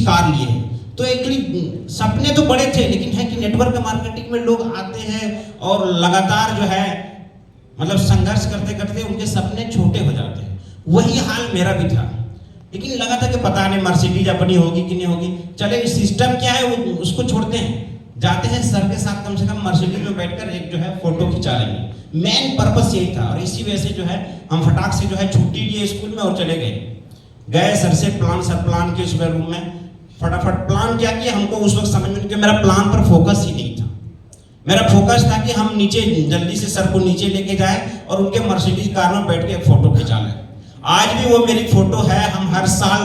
Car लिए हैं। तो एक्चुअली सपने तो बड़े थे, लेकिन है कि नेटवर्क मार्केटिंग में लोग आते हैं और लगातार जो है मतलब संघर्ष करते करते उनके सपने छोटे हो जाते हैं। वही हाल मेरा भी था, लेकिन लगा था कि पता नहीं मर्सिडीज अपनी होगी कि नहीं होगी। चले सिस्टम क्या है वो उसको छोड़ते हैं, जाते हैं सर के साथ कम से कम मर्सिडीज में बैठकर एक जो है फोटो खिंचा लेंगे। मेन पर्पस यही था, और इसी वजह से जो है हम फटाक से जो है छुट्टी लिए स्कूल में और चले गए सर से प्लान के सुबह रूम में फटाफट प्लान क्या किया। हमको उस वक्त समझ में नहीं, मेरा प्लान पर फोकस ही नहीं था। मेरा फोकस था कि हम नीचे जल्दी से सर को नीचे लेके जाए और उनके मर्सिडीज कार में बैठ के एक फोटो खिंचा लें। आज भी वो मेरी फोटो है, हम हर साल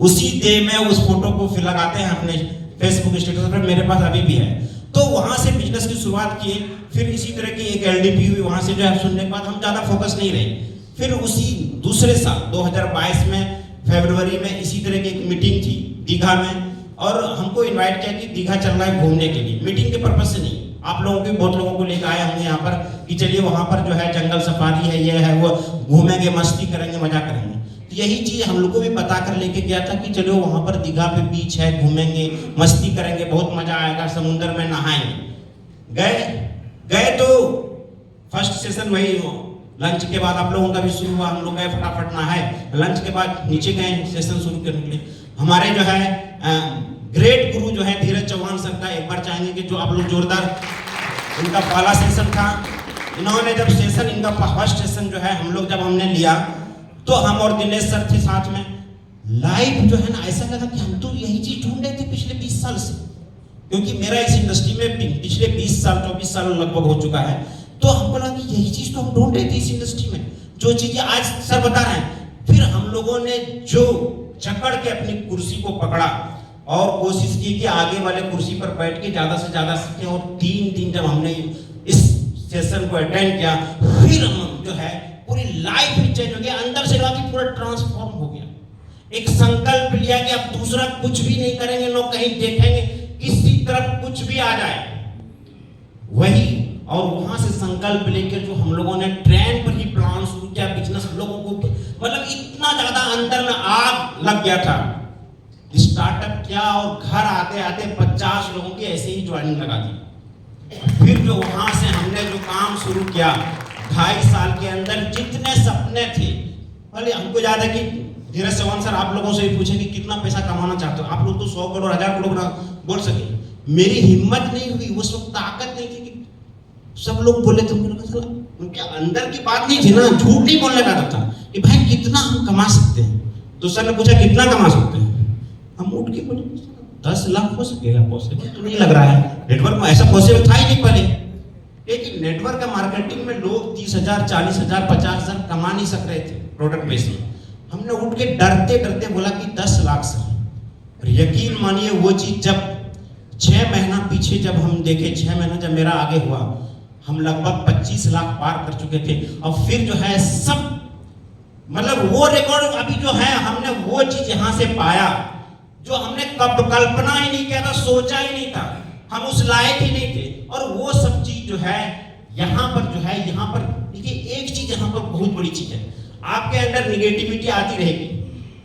उसी डे में उस फोटो को फिर लगाते हैं अपने फेसबुक स्टेटस पर, मेरे पास अभी भी है। तो वहां से बिजनेस की शुरुआत किए, फिर इसी तरह की एक एलडीपी हुई, वहां से जो है सुनने के बाद हम ज्यादा फोकस नहीं रहे। फिर उसी दूसरे साल 2022 में फरवरी में इसी तरह की एक मीटिंग थी दीघा में, और हमको इनवाइट किया कि दीघा चलना है घूमने के लिए, मीटिंग के पर्पज से नहीं। आप लोगों के बहुत लोगों को लेकर आए होंगे यहाँ पर कि चलिए वहां पर जो है जंगल सफारी है, ये है वो, घूमेंगे, मस्ती करेंगे, मजा करेंगे। तो यही चीज हम लोग को भी बता कर लेके गया था कि चलो वहां पर दीघा पे बीच है, घूमेंगे, मस्ती करेंगे, बहुत मजा आएगा, समुद्र में नहाएंगे। गए तो फर्स्ट सेशन वही लंच के बाद आप लोगों का भी शुरू हुआ, हम लोग गए फटाफट नहाए, लंच के बाद नीचे गए सेशन शुरू करने के लिए। हमारे जो है ग्रेट गुरु जो है धीरज चौहान सर का एक बार चाहेंगे कि जो आप लोग जोरदार, इनका पहला सेशन था। इन्होंने जब सेशन, इनका फर्स्ट सेशन जो है हम लोग जब हमने लिया तो हम और दिनेश सर थे साथ में। लाइफ जो है ना ऐसा लगा कि हम तो यही चीज ढूंढ रहे थे पिछले 20 साल से, क्योंकि मेरा इस इंडस्ट्री में पिछले 20 साल 24 साल लगभग हो चुका है। तो हमको लगा कि यही चीज तो हम ढूंढ रहे थे इस इंडस्ट्री में, जो चीजें आज सर बता रहे हैं। फिर हम लोगों ने जो जकड़ के अपनी कुर्सी को पकड़ा और कोशिश की कि आगे वाले कुर्सी पर बैठ के ज्यादा से ज्यादा सीखें। और 3 दिन जब हमने इस सेशन को अटेंड किया, फिर हम जो है पूरी लाइफ ही चेंज हो गया, अंदर से लगा कि पूरा ट्रांसफॉर्म हो गया। एक संकल्प लिया कि अब दूसरा कुछ भी नहीं करेंगे, लोग कहीं देखेंगे, किसी तरफ कुछ भी आ जाए वही। और वहां से संकल्प लेकर जो हम लोगों ने ट्रेन पर ही प्लान शुरू किया, बिजनेस लोगों को मतलब इतना ज्यादा अंदर में आग लग गया था। स्टार्टअप किया और घर आते आते 50 लोगों की ऐसे ही ज्वाइनिंग लगा दी। फिर जो वहां से हमने जो काम शुरू किया, 2.5 साल के अंदर जितने सपने थे, पहले हमको याद है कि धीरज चौहान सर आप लोगों से भी पूछे कि कितना पैसा कमाना चाहते हो आप लोग, तो 100 करोड़ 1000 करोड़ ना बोल सके। मेरी हिम्मत नहीं हुई, उस वक्त ताकत नहीं थी कि सब लोग बोले थे, उनके अंदर की बात नहीं थी ना, झूठ नहीं बोलने का था कि भाई कितना हम कमा सकते हैं। तो सर ने पूछा कितना कमा सकते हैं, हम उठ के बोले 10 लाख हो सकेगा, पॉसिबल तो नहीं लग रहा है, नेटवर्क में ऐसा पॉसिबल था ही नहीं पहले। लेकिन नेटवर्क का मार्केटिंग में लोग 30,000 40,000 50,000 कमा नहीं सक रहे थे प्रोडक्ट बेस में। हमने उठ के डरते डरते बोला कि 10 लाख सर। और यकीन मानिए वो चीज जब 6 महीना पीछे जब हम देखे, 6 महीना जब मेरा आगे हुआ, हम लगभग 25 लाख पार कर चुके थे। और फिर जो है सब मतलब वो रिकॉर्ड अभी जो है, हमने वो चीज यहाँ से पाया जो हमने कब कल्पना ही नहीं किया था, सोचा ही नहीं था, हम उस लायक ही नहीं थे। और वो सब चीज जो है यहाँ पर जो है, यहाँ पर देखिए एक चीज यहाँ पर बहुत बड़ी चीज है, आपके अंदर निगेटिविटी आती रहेगी।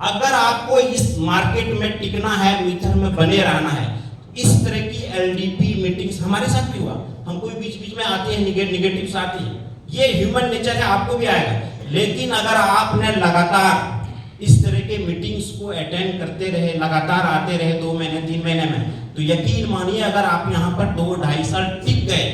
अगर आपको इस मार्केट में टिकना है, मीटर में बने रहना है, इस तरह की एलडीपी मीटिंग्स हमारे साथ भी हुआ, हमको भी बीच बीच में आते हैं, निगेटिव्स आती है, ये ह्यूमन नेचर है, आपको भी आएगा। लेकिन अगर आपने लगातार इस तरह के मीटिंग्स को अटेंड करते रहे, लगातार आते रहे 2 महीने 3 महीने में, तो यकीन मानिए अगर आप यहाँ पर 2-2.5 साल टिक गए,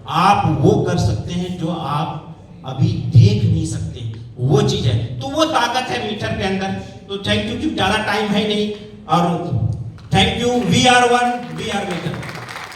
आप वो कर सकते हैं जो आप अभी देख नहीं सकते, वो चीज है। तो वो ताकत है मीटर के अंदर। तो थैंक यू, ज्यादा टाइम है नहीं, और thank you. We are one, we are metre.